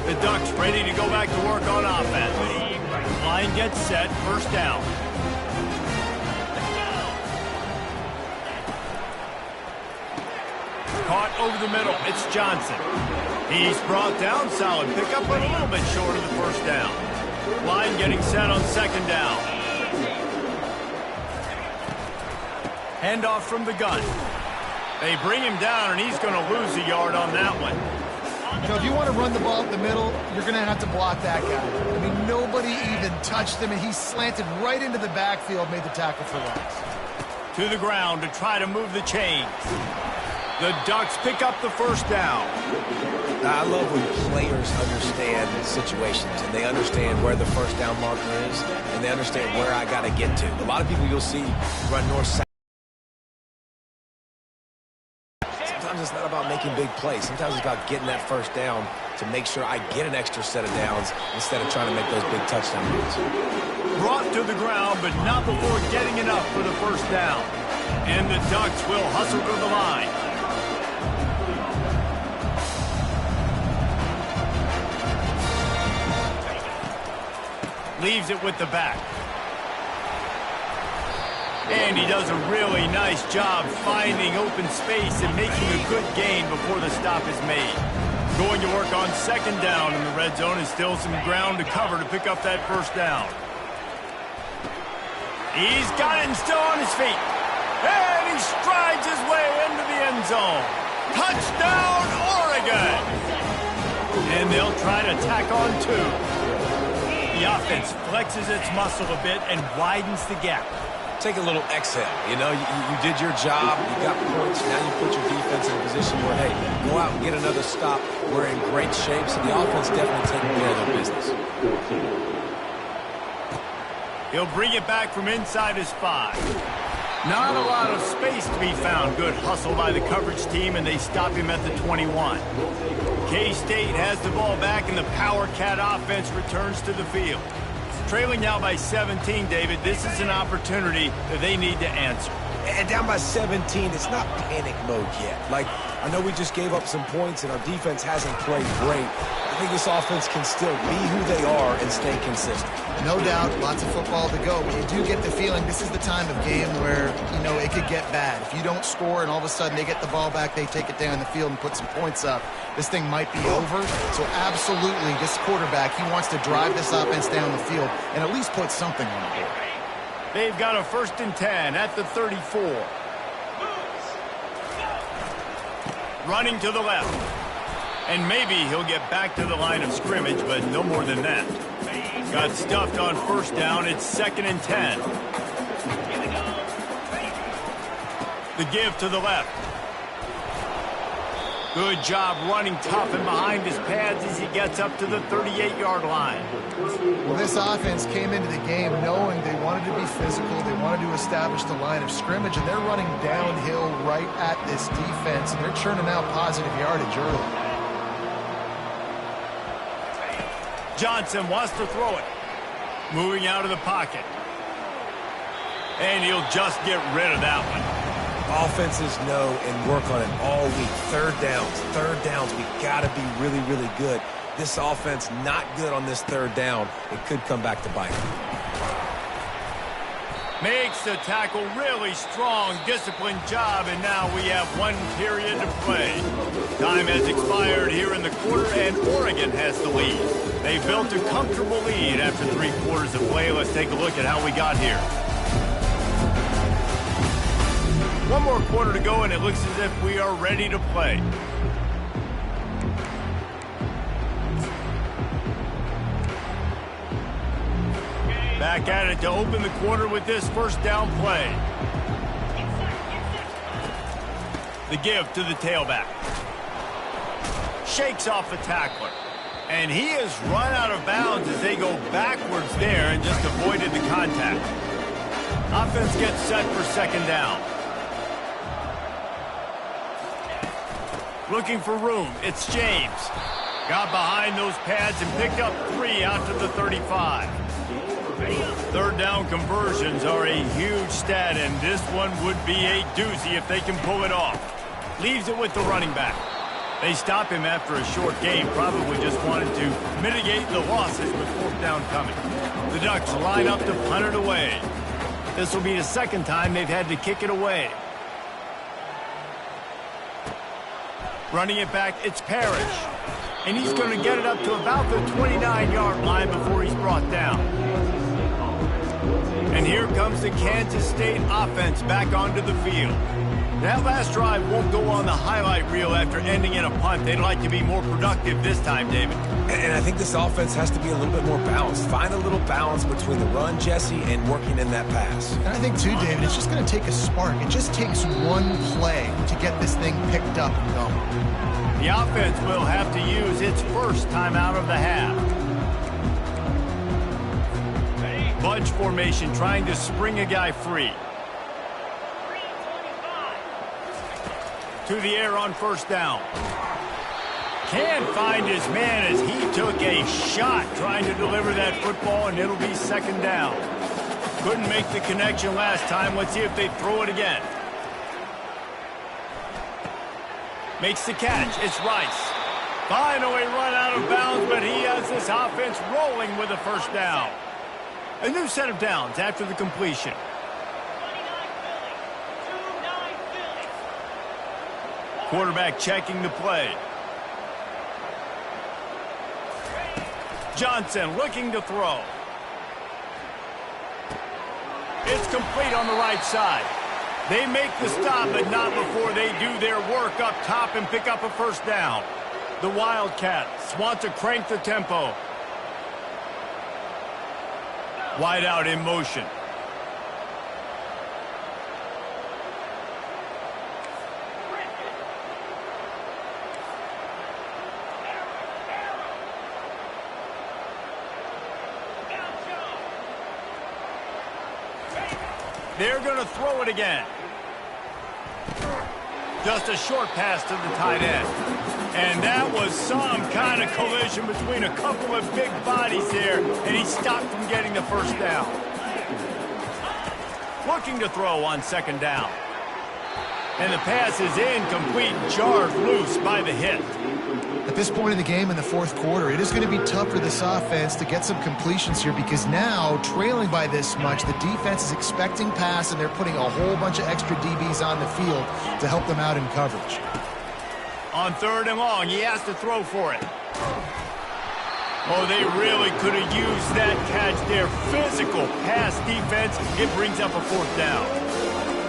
[SPEAKER 1] The Ducks ready to go back to work on offense. Line gets set, first down. Caught over the middle, it's Johnson. He's brought down, solid pickup, but a little bit short of the first down. Line getting set on 2nd down. Handoff from the gun. They bring him down, and he's going to lose a yard on that one.
[SPEAKER 3] You know, if you want to run the ball up the middle, you're going to have to block that guy. I mean, nobody even touched him, and he slanted right into the backfield, made the tackle for loss.
[SPEAKER 1] To the ground to try to move the chains. The Ducks pick up the first down.
[SPEAKER 2] I love when players understand situations, and they understand where the first down marker is, and they understand where I got to get to. A lot of people you'll see run north-south. Sometimes it's not about making big plays. Sometimes it's about getting that first down to make sure I get an extra set of downs instead of trying to make those big touchdown runs.
[SPEAKER 1] Brought to the ground, but not before getting enough for the first down. And the Ducks will hustle to the line. Leaves it with the back. And he does a really nice job finding open space and making a good gain before the stop is made. Going to work on 2nd down in the red zone, and still some ground to cover to pick up that first down. He's got it and still on his feet. And he strides his way into the end zone. Touchdown, Oregon! And they'll try to tack on 2. The offense flexes its muscle a bit and widens the gap.
[SPEAKER 2] Take a little exhale. You know, you did your job. You got points. Now you put your defense in a position where, hey, go out and get another stop. We're in great shape, so the offense definitely taking care of their business.
[SPEAKER 1] He'll bring it back from inside his 5. Not a lot of space to be found. Good hustle by the coverage team, and they stop him at the 21. K-State has the ball back, and the Power Cat offense returns to the field. Trailing now by 17, David, this is an opportunity that they need to answer.
[SPEAKER 2] And down by 17, it's not panic mode yet. Like, I know we just gave up some points, and our defense hasn't played great. I think this offense can still be who they are and stay consistent.
[SPEAKER 3] No doubt, lots of football to go, but you do get the feeling this is the time of game where, you know, it could get bad. If you don't score and all of a sudden they get the ball back, they take it down the field and put some points up, this thing might be over. So absolutely, this quarterback, he wants to drive this offense down the field and at least put something on the board.
[SPEAKER 1] They've got a 1st and 10 at the 34. Running to the left. And maybe he'll get back to the line of scrimmage, but no more than that. Got stuffed on 1st down. It's 2nd and 10. The give to the left. Good job running tough and behind his pads as he gets up to the 38-yard line.
[SPEAKER 3] Well, this offense came into the game knowing they wanted to be physical, they wanted to establish the line of scrimmage, and they're running downhill right at this defense, and they're churning out positive yardage early.
[SPEAKER 1] Johnson wants to throw it. Moving out of the pocket. And he'll just get rid of that one.
[SPEAKER 2] Offenses know and work on it all week. Third downs. We got to be really, really good. This offense not good on this third down. It could come back to bite.
[SPEAKER 1] Makes the tackle, really strong, disciplined job, and now we have 1 period to play. Time has expired here in the quarter, and Oregon has the lead. They built a comfortable lead after 3 quarters of play. Let's take a look at how we got here. 1 more quarter to go, and it looks as if we are ready to play. Back at it to open the quarter with this first down play. The give to the tailback. Shakes off the tackler. And he has run out of bounds as they go backwards there and just avoided the contact. Offense gets set for second down. Looking for room. It's James. Got behind those pads and picked up 3 out to the 35. Third down conversions are a huge stat, and this one would be a doozy if they can pull it off. Leaves it with the running back. They stop him after a short game, probably just wanted to mitigate the losses with 4th down coming. The Ducks line up to punt it away. This will be the second time they've had to kick it away. Running it back, it's Parrish. And he's going to get it up to about the 29-yard line before he's brought down. And here comes the Kansas State offense back onto the field. That last drive won't go on the highlight reel after ending in a punt. They'd like to be more productive this time, David.
[SPEAKER 2] And I think this offense has to be a little bit more balanced. Find a little balance between the run, Jesse, and working in that pass.
[SPEAKER 3] And I think, too, David, it's just going to take a spark. It just takes 1 play to get this thing picked up and going.
[SPEAKER 1] The offense will have to use its first timeout of the half. Bunch formation trying to spring a guy free. To the air on first down. Can't find his man as he took a shot trying to deliver that football, and it'll be second down. Couldn't make the connection last time. Let's see if they throw it again. Makes the catch. It's Rice. Finally run out of bounds, but he has this offense rolling with a first down. A new set of downs after the completion. Quarterback checking the play. Johnson looking to throw. It's complete on the right side. They make the stop, but not before they do their work up top and pick up a first down. The Wildcats want to crank the tempo. Wide out in motion. They're going to throw it again. Just a short pass to the tight end. And that was some kind of collision between a couple of big bodies there, and he stopped from getting the first down. Looking to throw on second down. And the pass is incomplete, jarred loose by the hit.
[SPEAKER 3] At this point in the game in the 4th quarter, it is going to be tough for this offense to get some completions here because now, trailing by this much, the defense is expecting pass, and they're putting a whole bunch of extra DBs on the field to help them out in coverage.
[SPEAKER 1] On 3rd and long, he has to throw for it. Oh, they really could have used that catch there. Physical pass defense. It brings up a 4th down.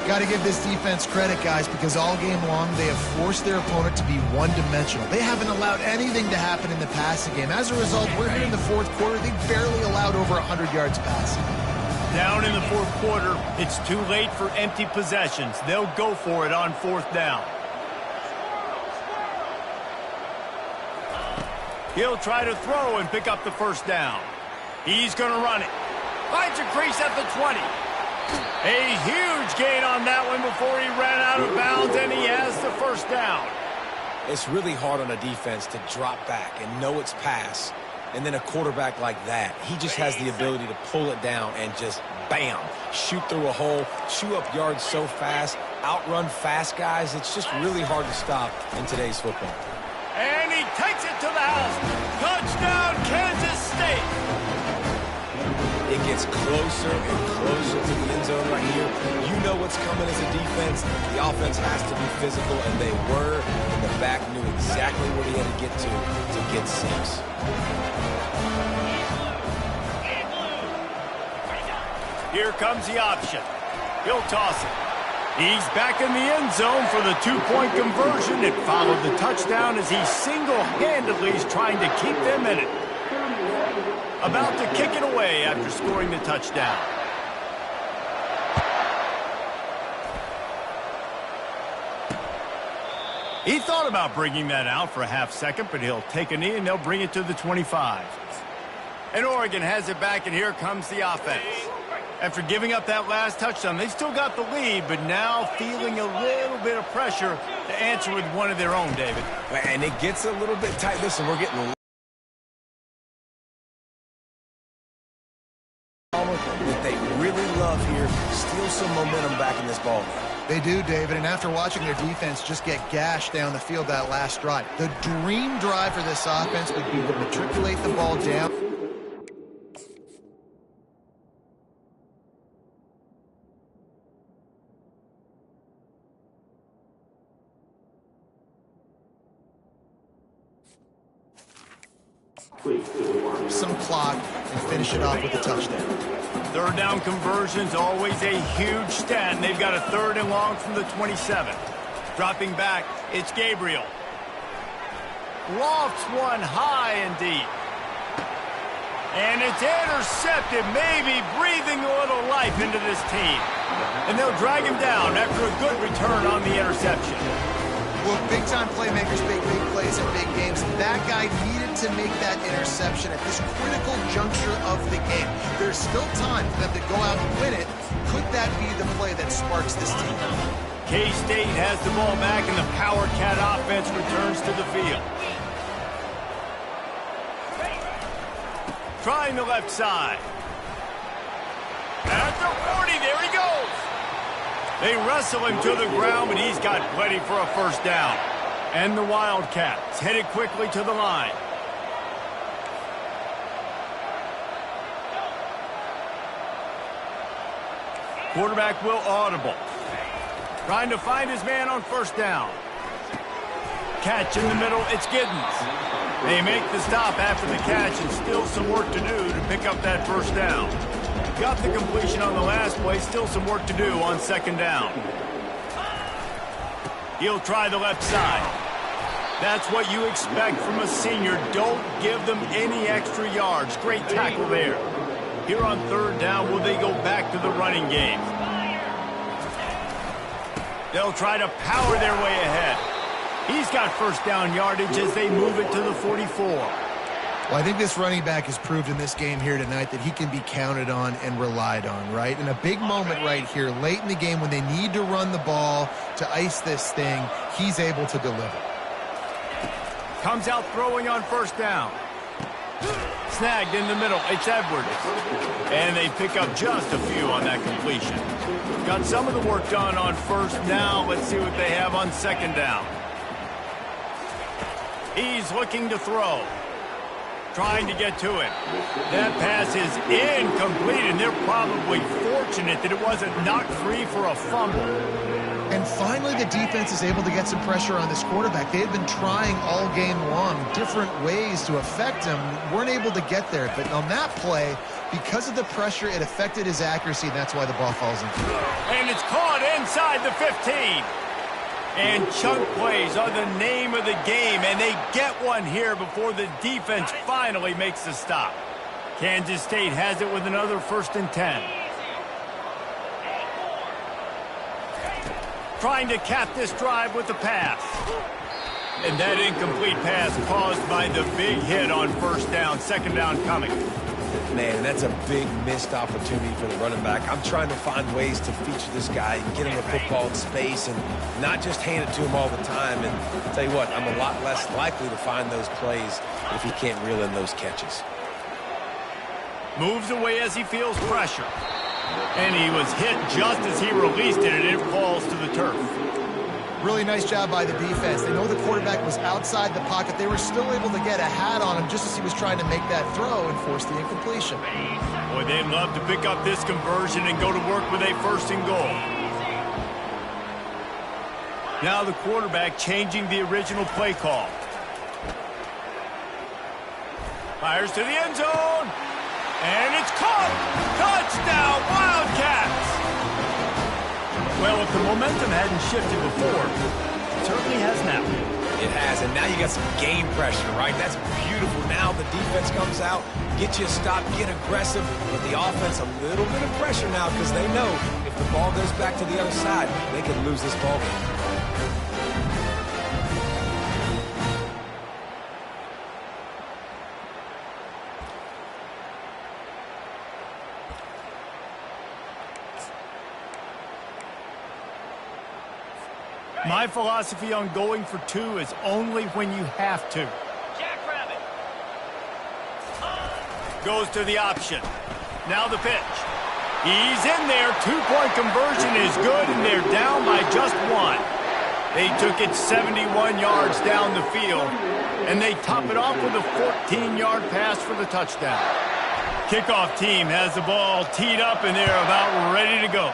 [SPEAKER 3] Got to give this defense credit, guys, because all game long they have forced their opponent to be one-dimensional. They haven't allowed anything to happen in the passing game. As a result, we're here in the 4th quarter. They barely allowed over 100 yards passing.
[SPEAKER 1] Down in the 4th quarter, it's too late for empty possessions. They'll go for it on 4th down. He'll try to throw and pick up the first down. He's going to run it. Finds a crease at the 20. A huge gain on that one before he ran out of bounds, and he has the first down.
[SPEAKER 2] It's really hard on a defense to drop back and know it's pass And then a quarterback like that, he just has the ability to pull it down and just, bam, shoot through a hole, chew up yards so fast, outrun fast guys. It's just really hard to stop in today's football.
[SPEAKER 1] And he takes it to the house. Touchdown, Kansas State.
[SPEAKER 2] It gets closer and closer to the end zone right here. You know what's coming as a defense. The offense has to be physical, and they were. And the back knew exactly where he had to get 6.
[SPEAKER 1] Here comes the option. He'll toss it. He's back in the end zone for the 2-point conversion. It followed the touchdown as he single-handedly is trying to keep them in it. About to kick it away after scoring the touchdown. He thought about bringing that out for a half second, but he'll take a knee and they'll bring it to the 25. And Oregon has it back, and here comes the offense. After giving up that last touchdown, they still got the lead, but now feeling a little bit of pressure to answer with one of their own, David.
[SPEAKER 2] And it gets a little bit tight. Listen, we're getting what they really love here, steal some momentum back in this ball game.
[SPEAKER 3] They do, David, and after watching their defense just get gashed down the field that last drive, the dream drive for this offense would be to matriculate the ball down. Some clock and finish it off with a touchdown.
[SPEAKER 1] Third down conversions, always a huge stat. They've got a 3rd and long from the 27. Dropping back, it's Gabriel. Lofts one high and deep. And it's intercepted, maybe breathing a little life into this team. And they'll drag him down after a good return on the interception.
[SPEAKER 3] Well, big-time playmakers make big plays in big games. That guy needed to make that interception at this critical juncture of the game. There's still time for them to go out and win it. Could that be the play that sparks this team?
[SPEAKER 1] K-State has the ball back, and the Power Cat offense returns to the field. Trying the left side. At the 40, there he goes. They wrestle him to the ground, but he's got plenty for a first down. And the Wildcats headed quickly to the line. Quarterback will audible. Trying to find his man on first down. Catch in the middle, it's Giddens. They make the stop after the catch, and still some work to do to pick up that first down. Got the completion on the last play, still some work to do on second down. He'll try the left side. That's what you expect from a senior. Don't give them any extra yards. Great tackle there. Here on third down, will they go back to the running game? They'll try to power their way ahead. He's got first down yardage as they move it to the 44.
[SPEAKER 3] Well, I think this running back has proved in this game here tonight that he can be counted on and relied on, right? In a big moment right here, late in the game when they need to run the ball to ice this thing, he's able to deliver.
[SPEAKER 1] Comes out throwing on first down. Snagged in the middle, it's Edwards. And they pick up just a few on that completion. Got some of the work done on first. Now let's see what they have on second down. He's looking to throw. Trying to get to it. That pass is incomplete, and they're probably fortunate that it wasn't knocked free for a fumble.
[SPEAKER 3] And finally, the defense is able to get some pressure on this quarterback. They had been trying all game long different ways to affect him. Weren't able to get there. But on that play, because of the pressure, it affected his accuracy, and that's why the ball falls in.
[SPEAKER 1] And it's caught inside the 15. And chunk plays are the name of the game, and they get one here before the defense finally makes the stop. Kansas State has it with another 1st and 10. Trying to cap this drive with the pass. And that incomplete pass caused by the big hit on first down, second down coming.
[SPEAKER 2] Man, that's a big missed opportunity for the running back. I'm trying to find ways to feature this guy and get him the football in space and not just hand it to him all the time. And I'll tell you what, I'm a lot less likely to find those plays if he can't reel in those catches.
[SPEAKER 1] Moves away as he feels pressure. And he was hit just as he released it, and it falls to the turf.
[SPEAKER 3] Really nice job by the defense. They know the quarterback was outside the pocket. They were still able to get a hat on him just as he was trying to make that throw and force the incompletion.
[SPEAKER 1] Boy, they'd love to pick up this conversion and go to work with a 1st and goal. Now the quarterback changing the original play call. Fires to the end zone. And it's caught! Touchdown, Wildcats! Well, if the momentum hadn't shifted before, it certainly has now.
[SPEAKER 2] It has, and now you got some game pressure, right? That's beautiful. Now the defense comes out, get you a stop, get aggressive, but the offense a little bit of pressure now because they know if the ball goes back to the other side, they could lose this ball game.
[SPEAKER 1] My philosophy on going for 2 is only when you have to.
[SPEAKER 4] Jackrabbit.
[SPEAKER 1] Goes to the option. Now the pitch. He's in there. 2-point conversion is good, and they're down by just 1. They took it 71 yards down the field, and they top it off with a 14-yard pass for the touchdown. Kickoff team has the ball teed up, and they're about ready to go.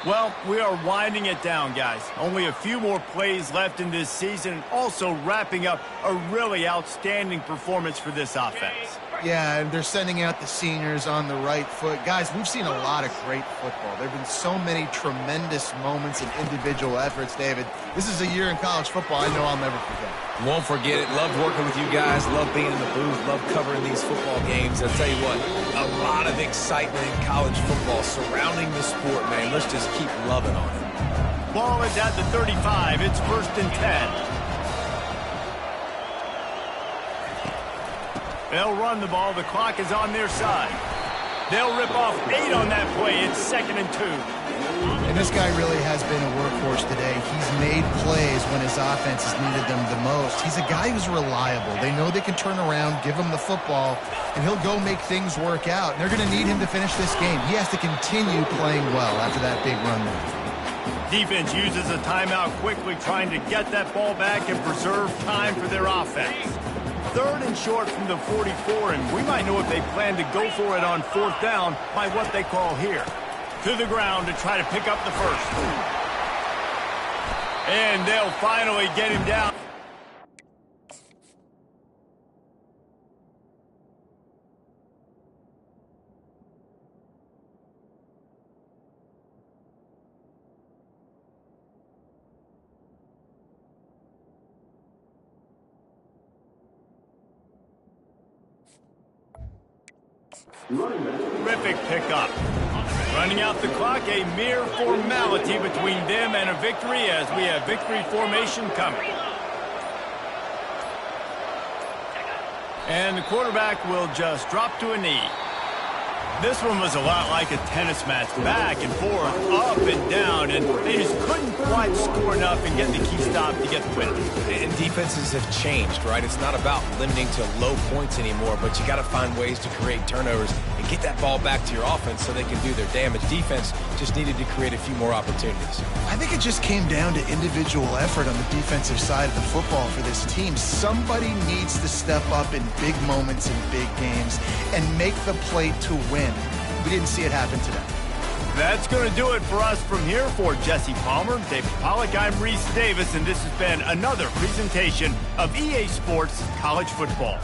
[SPEAKER 1] Well, we are winding it down, guys. Only a few more plays left in this season, also wrapping up a really outstanding performance for this offense.
[SPEAKER 3] Yeah, and they're sending out the seniors on the right foot. Guys, we've seen a lot of great football. There have been so many tremendous moments and individual efforts, David. This is a year in college football I know I'll never forget.
[SPEAKER 2] Won't forget it. Loved working with you guys. Loved being in the booth. Loved covering these football games. I'll tell you what, a lot of excitement in college football surrounding the sport, man. Let's just keep loving on it.
[SPEAKER 1] Ball is at the 35. It's 1st and 10. They'll run the ball. The clock is on their side. They'll rip off 8 on that play. It's 2nd and 2.
[SPEAKER 3] And this guy really has been a workhorse today. He's made plays when his offense has needed them the most. He's a guy who's reliable. They know they can turn around, give him the football, and he'll go make things work out. And they're going to need him to finish this game. He has to continue playing well after that big run there.
[SPEAKER 1] Defense uses a timeout quickly, trying to get that ball back and preserve time for their offense. 3rd and short from the 44, and we might know if they plan to go for it on 4th down by what they call here. To the ground to try to pick up the 1st. And they'll finally get him down. Terrific pickup. Running out the clock, a mere formality between them and a victory as we have victory formation coming. And the quarterback will just drop to a knee. This one was a lot like a tennis match, back and forth, up and down, and they just couldn't quite score enough and get the key stop to get the win.
[SPEAKER 2] And defenses have changed, right? It's not about limiting to low points anymore, but you got to find ways to create turnovers and get that ball back to your offense so they can do their damage. Defense just needed to create a few more opportunities.
[SPEAKER 3] I think it just came down to individual effort on the defensive side of the football for this team. Somebody needs to step up in big moments in big games and make the play to win. We didn't see it happen today.
[SPEAKER 1] That's going to do it for us from here. For Jesse Palmer, David Pollack, I'm Reese Davis, and this has been another presentation of EA Sports College Football.